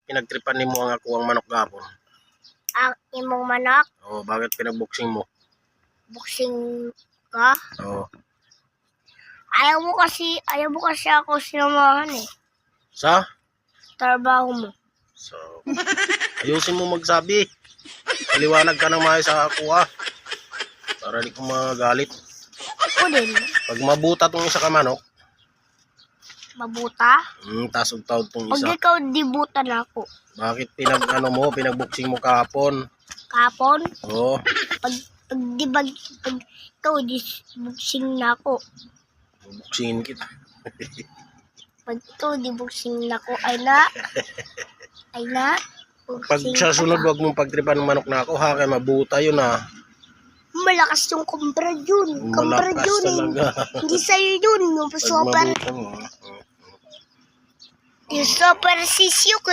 pinagtripan nimo ang ako ang manok gapon? Ang imong manok, Oh, bakit pinagboxing mo? boxing ka. Oh. Ayaw mo kasi ako sinamahan eh. Sa? Trabaho mo. So, ayusin mo magsabi. Paliwanag ka ng maayos sa ako para di ko magalit. Ako din, Pag mabuta tong isa ka manok, mabuta. tasog taod tong Pag isa. ikaw dibutan ako. Bakit pinagboxing mo kahapon? Kapon, Oh, pag ikaw boxing na ako. boxingin kita. Pag ikaw boxing na ako, ay na. Pag boxing sa ka sunod, na. wag mong pagtripan ng manok na ako ha, kaya mabuta yun Malakas yung kumpra yun. Kumpra Malakas yun. talaga. Hindi sa'yo yun. Yung Pag super, mabuta mo. yung super sisyo ko.